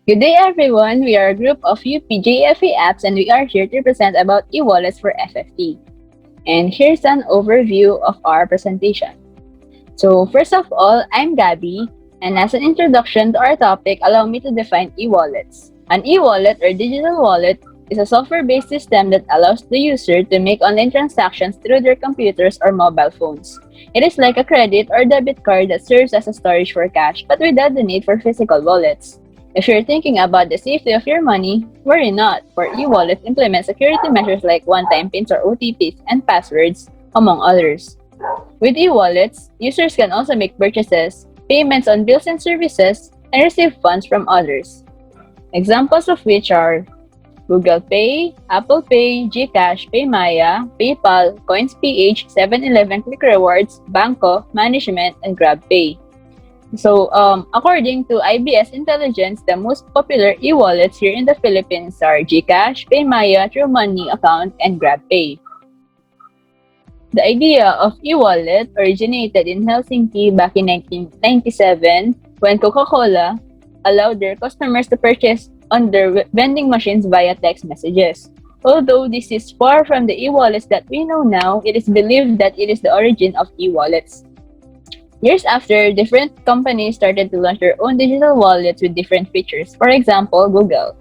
Good day everyone, we are a group of UPJFA apps and we are here to present about e-wallets for FFT. And here's an overview of our presentation. So first of all, I'm Gabby, and as an introduction to our topic, allow me to define e-wallets. An e-wallet or digital wallet is a software-based system that allows the user to make online transactions through their computers or mobile phones. It is like a credit or debit card that serves as a storage for cash, but without the need for physical wallets. If you're thinking about the safety of your money, worry not, for e-wallets implement security measures like one-time pins or OTPs and passwords, among others. With e-wallets, users can also make purchases, payments on bills and services, and receive funds from others. Examples of which are Google Pay, Apple Pay, GCash, PayMaya, PayPal, CoinsPH, 7-Eleven Quick Rewards, Banco, Management, and GrabPay. So, according to IBS Intelligence, the most popular e-wallets here in the Philippines are GCash, PayMaya, TrueMoney account, and GrabPay. The idea of e-wallet originated in Helsinki back in 1997 when Coca-Cola allowed their customers to purchase on their vending machines via text messages. Although this is far from the e-wallets that we know now, it is believed that it is the origin of e-wallets. Years after, different companies started to launch their own digital wallets with different features. For example, Google.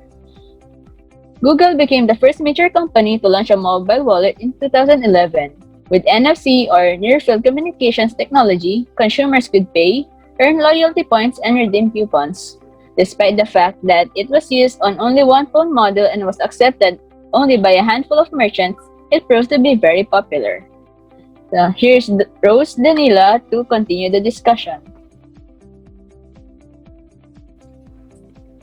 Google became the first major company to launch a mobile wallet in 2011. With NFC or near-field communications technology, consumers could pay, earn loyalty points, and redeem coupons. Despite the fact that it was used on only one phone model and was accepted only by a handful of merchants, it proved to be very popular. So here's Rose Denila to continue the discussion.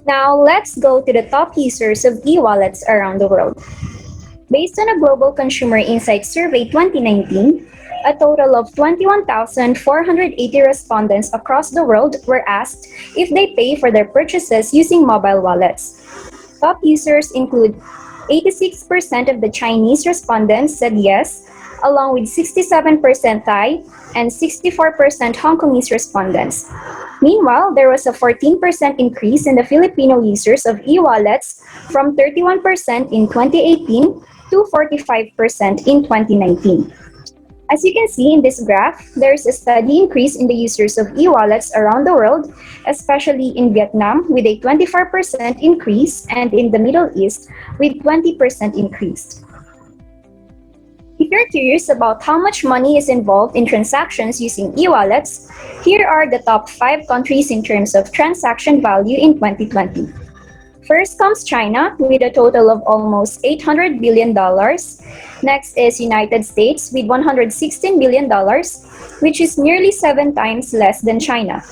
Now, let's go to the top users of e-wallets around the world. Based on a Global Consumer Insights Survey 2019, a total of 21,480 respondents across the world were asked if they pay for their purchases using mobile wallets. Top users include 86% of the Chinese respondents said yes, along with 67% Thai and 64% Hongkongese respondents. Meanwhile, there was a 14% increase in the Filipino users of e-wallets from 31% in 2018 to 45% in 2019. As you can see in this graph, there is a steady increase in the users of e-wallets around the world, especially in Vietnam with a 24% increase and in the Middle East with 20% increase. If you're curious about how much money is involved in transactions using e-wallets, here are the top 5 countries in terms of transaction value in 2020. First comes China with a total of almost $800 billion. Next is United States with $116 billion, which is nearly 7 times less than China.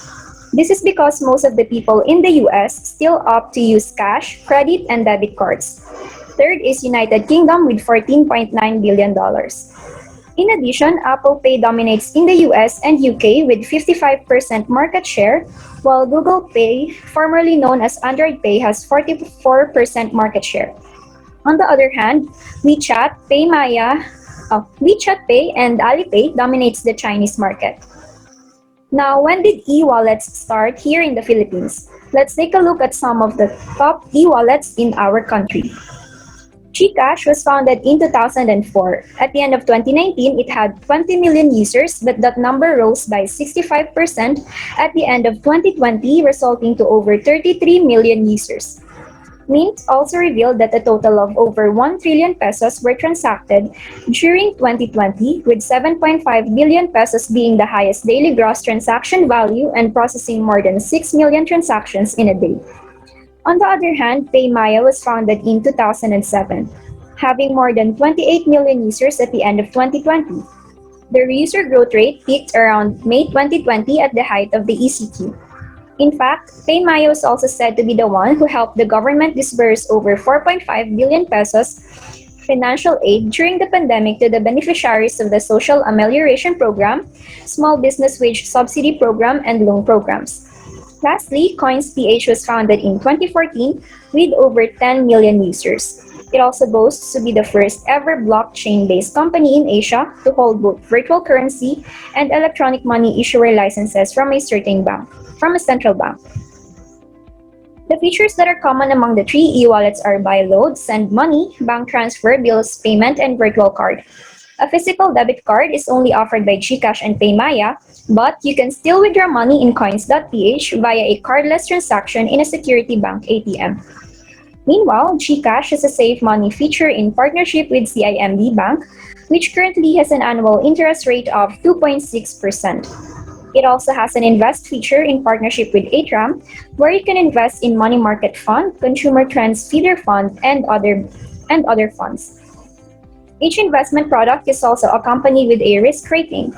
This is because most of the people in the US still opt to use cash, credit, and debit cards. Third is United Kingdom with $14.9 billion. In addition, Apple Pay dominates in the US and UK with 55% market share, while Google Pay, formerly known as Android Pay, has 44% market share. On the other hand, WeChat Pay and Alipay dominates the Chinese market. Now, when did e-wallets start here in the Philippines? Let's take a look at some of the top e-wallets in our country. GCash was founded in 2004. At the end of 2019, it had 20 million users, but that number rose by 65% at the end of 2020, resulting to over 33 million users. Mint also revealed that a total of over 1 trillion pesos were transacted during 2020, with 7.5 billion pesos being the highest daily gross transaction value and processing more than 6 million transactions in a day. On the other hand, PayMaya was founded in 2007, having more than 28 million users at the end of 2020. Their user growth rate peaked around May 2020 at the height of the ECQ. In fact, PayMaya was also said to be the one who helped the government disburse over 4.5 billion pesos financial aid during the pandemic to the beneficiaries of the Social Amelioration Program, Small Business Wage Subsidy Program, and loan programs. Lastly, CoinsPH was founded in 2014 with over 10 million users. It also boasts to be the first ever blockchain-based company in Asia to hold both virtual currency and electronic money issuer licenses from a central bank. The features that are common among the three e-wallets are buy load, send money, bank transfer, bills payment, and virtual card. A physical debit card is only offered by GCash and Paymaya, but you can still withdraw money in coins.ph via a cardless transaction in a Security Bank ATM. Meanwhile, GCash has a Save Money feature in partnership with CIMB Bank, which currently has an annual interest rate of 2.6%. It also has an Invest feature in partnership with Atram, where you can invest in money market fund, consumer trends feeder fund, and other funds. Each investment product is also accompanied with a risk rating.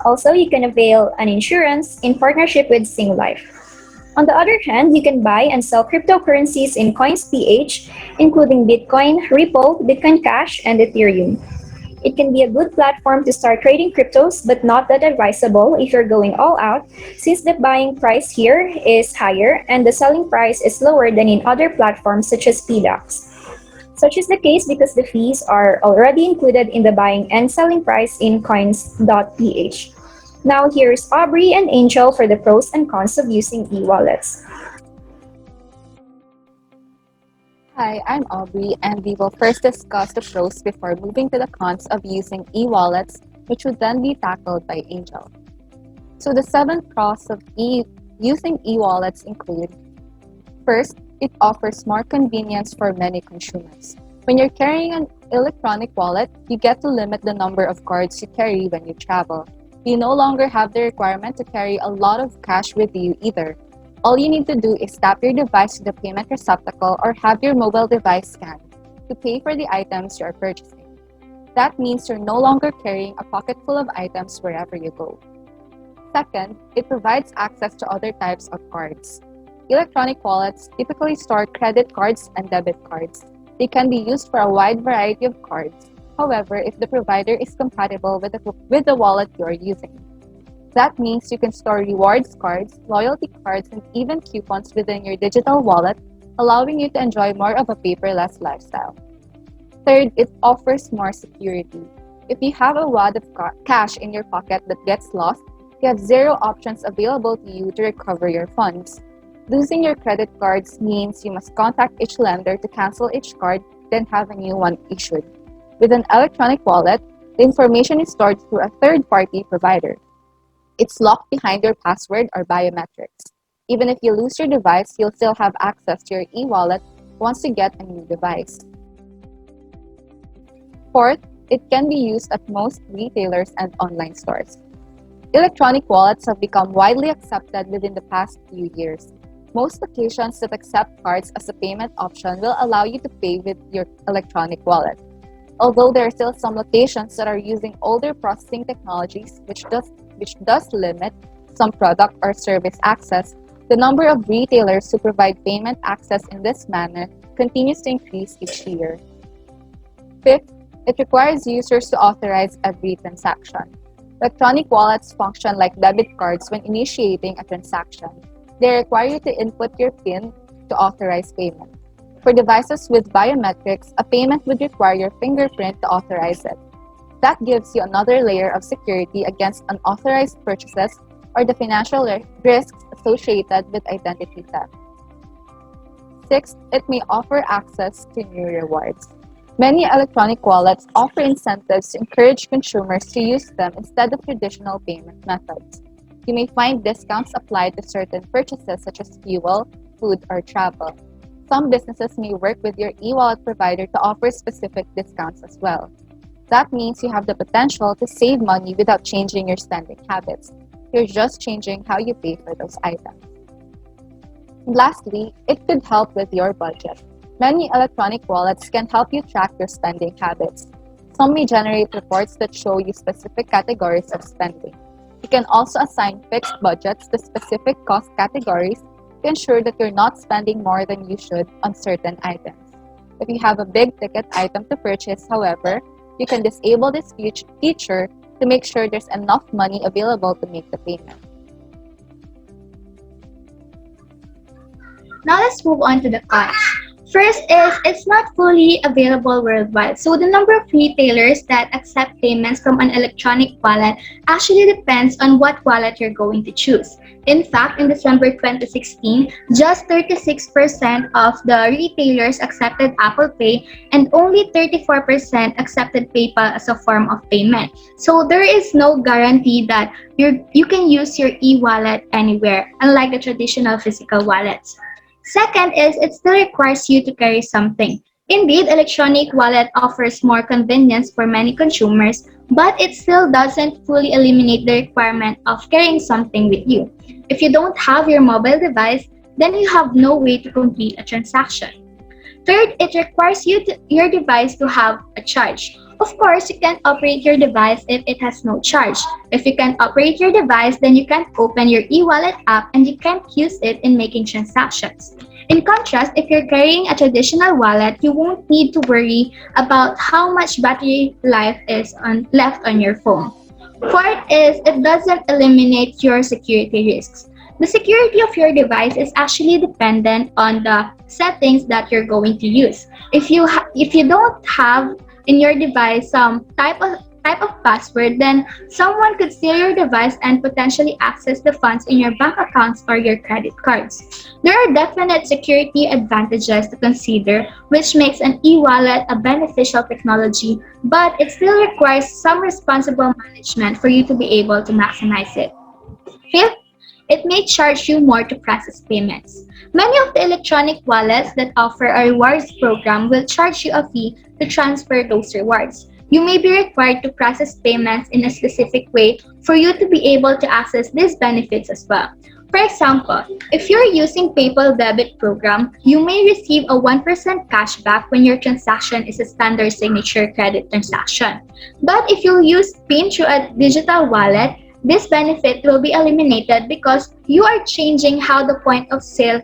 Also, you can avail an insurance in partnership with Singlife. On the other hand, you can buy and sell cryptocurrencies in Coins.ph, including Bitcoin, Ripple, Bitcoin Cash, and Ethereum. It can be a good platform to start trading cryptos, but not that advisable if you're going all out, since the buying price here is higher and the selling price is lower than in other platforms such as PDAX. Such is the case because the fees are already included in the buying and selling price in coins.ph. Now here's Aubrey and Angel for the pros and cons of using e-wallets. Hi, I'm Aubrey, and we will first discuss the pros before moving to the cons of using e-wallets, which would then be tackled by Angel. So the 7 pros of using e-wallets include: first, it offers more convenience for many consumers. When you're carrying an electronic wallet, you get to limit the number of cards you carry when you travel. You no longer have the requirement to carry a lot of cash with you either. All you need to do is tap your device to the payment receptacle or have your mobile device scanned to pay for the items you are purchasing. That means you're no longer carrying a pocket full of items wherever you go. Second, it provides access to other types of cards. Electronic wallets typically store credit cards and debit cards. They can be used for a wide variety of cards. However, if the provider is compatible with the wallet you are using, that means you can store rewards cards, loyalty cards, and even coupons within your digital wallet, allowing you to enjoy more of a paperless lifestyle. Third, it offers more security. If you have a wad of cash in your pocket that gets lost, you have zero options available to you to recover your funds. Losing your credit cards means you must contact each lender to cancel each card, then have a new one issued. With an electronic wallet, the information is stored through a third-party provider. It's locked behind your password or biometrics. Even if you lose your device, you'll still have access to your e-wallet once you get a new device. Fourth, it can be used at most retailers and online stores. Electronic wallets have become widely accepted within the past few years. Most locations that accept cards as a payment option will allow you to pay with your electronic wallet. Although there are still some locations that are using older processing technologies, which does limit some product or service access, the number of retailers who provide payment access in this manner continues to increase each year. Fifth, it requires users to authorize every transaction. Electronic wallets function like debit cards when initiating a transaction. They require you to input your PIN to authorize payment. For devices with biometrics, a payment would require your fingerprint to authorize it. That gives you another layer of security against unauthorized purchases or the financial risks associated with identity theft. Sixth, it may offer access to new rewards. Many electronic wallets offer incentives to encourage consumers to use them instead of traditional payment methods. You may find discounts applied to certain purchases such as fuel, food, or travel. Some businesses may work with your e-wallet provider to offer specific discounts as well. That means you have the potential to save money without changing your spending habits. You're just changing how you pay for those items. And lastly, it could help with your budget. Many electronic wallets can help you track your spending habits. Some may generate reports that show you specific categories of spending. You can also assign fixed budgets to specific cost categories to ensure that you're not spending more than you should on certain items. If you have a big ticket item to purchase, however, you can disable this feature to make sure there's enough money available to make the payment. Now let's move on to the cons. First is it's not fully available worldwide. So the number of retailers that accept payments from an electronic wallet actually depends on what wallet you're going to choose. In fact, in December 2016, just 36% of the retailers accepted Apple Pay and only 34% accepted PayPal as a form of payment. So there is no guarantee that you can use your e-wallet anywhere, unlike the traditional physical wallets. Second is it still requires you to carry something. Indeed, electronic wallet offers more convenience for many consumers, but it still doesn't fully eliminate the requirement of carrying something with you. If you don't have your mobile device, then you have no way to complete a transaction. Third, it requires your device to have a charge. Of course, you can operate your device if it has no charge. If you can't operate your device, then you can't open your e-wallet app and you can't use it in making transactions. In contrast, if you're carrying a traditional wallet, you won't need to worry about how much battery life is left on your phone. Fourth is it doesn't eliminate your security risks. The security of your device is actually dependent on the settings that you're going to use. If you don't have in your device some type of password, then someone could steal your device and potentially access the funds in your bank accounts or your credit cards. There are definite security advantages to consider, which makes an e-wallet a beneficial technology, but it still requires some responsible management for you to be able to maximize it. Fifth, it may charge you more to process payments. Many of the electronic wallets that offer a rewards program will charge you a fee to transfer those rewards. You may be required to process payments in a specific way for you to be able to access these benefits as well. For example, if you're using PayPal debit program, you may receive a 1% cashback when your transaction is a standard signature credit transaction. But if you use PIN through a digital wallet, this benefit will be eliminated because you are changing how the point of sale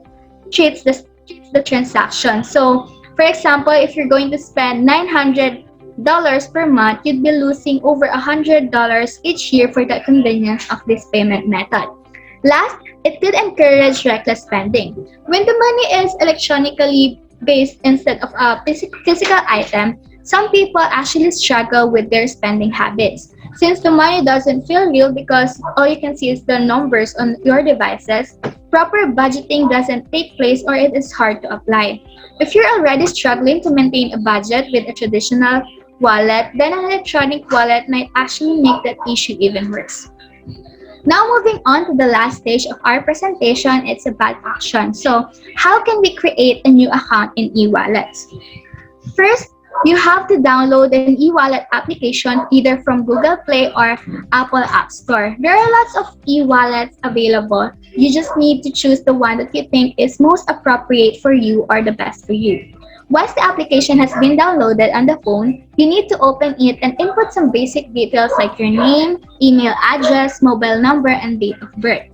treats the transaction. So, for example, if you're going to spend $900 per month, you'd be losing over $100 each year for the convenience of this payment method. Last, it could encourage reckless spending. When the money is electronically based instead of a physical item, some people actually struggle with their spending habits. Since the money doesn't feel real because all you can see is the numbers on your devices, proper budgeting doesn't take place or it is hard to apply. If you're already struggling to maintain a budget with a traditional wallet, then an electronic wallet might actually make that issue even worse. Now moving on to the last stage of our presentation, it's about action. So how can we create a new account in e-wallets? First, you have to download an e-wallet application either from Google Play or Apple App Store. There are lots of e-wallets available. You just need to choose the one that you think is most appropriate for you or the best for you. Once the application has been downloaded on the phone, you need to open it and input some basic details like your name, email address, mobile number, and date of birth.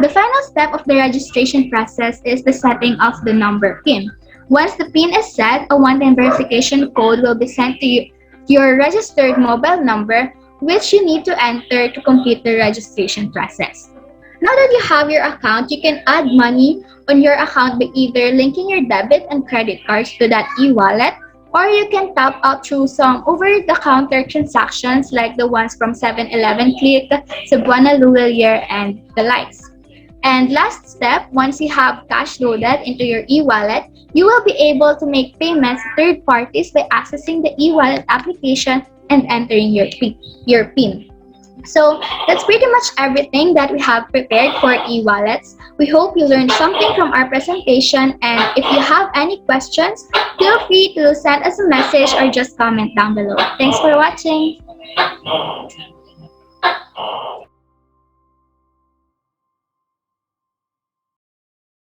The final step of the registration process is the setting of the number PIN. Once the PIN is set, a one-time verification code will be sent to your registered mobile number, which you need to enter to complete the registration process. Now that you have your account, you can add money on your account by either linking your debit and credit cards to that e-wallet, or you can top up through some over-the-counter transactions like the ones from 7-Eleven Click, Cebuana Luwilier, and the likes. And last step, once you have cash loaded into your e-wallet, you will be able to make payments to third parties by accessing the e-wallet application and entering your PIN. So that's pretty much everything that we have prepared for e-wallets. We hope you learned something from our presentation, and if you have any questions, feel free to send us a message or just comment down below. Thanks for watching.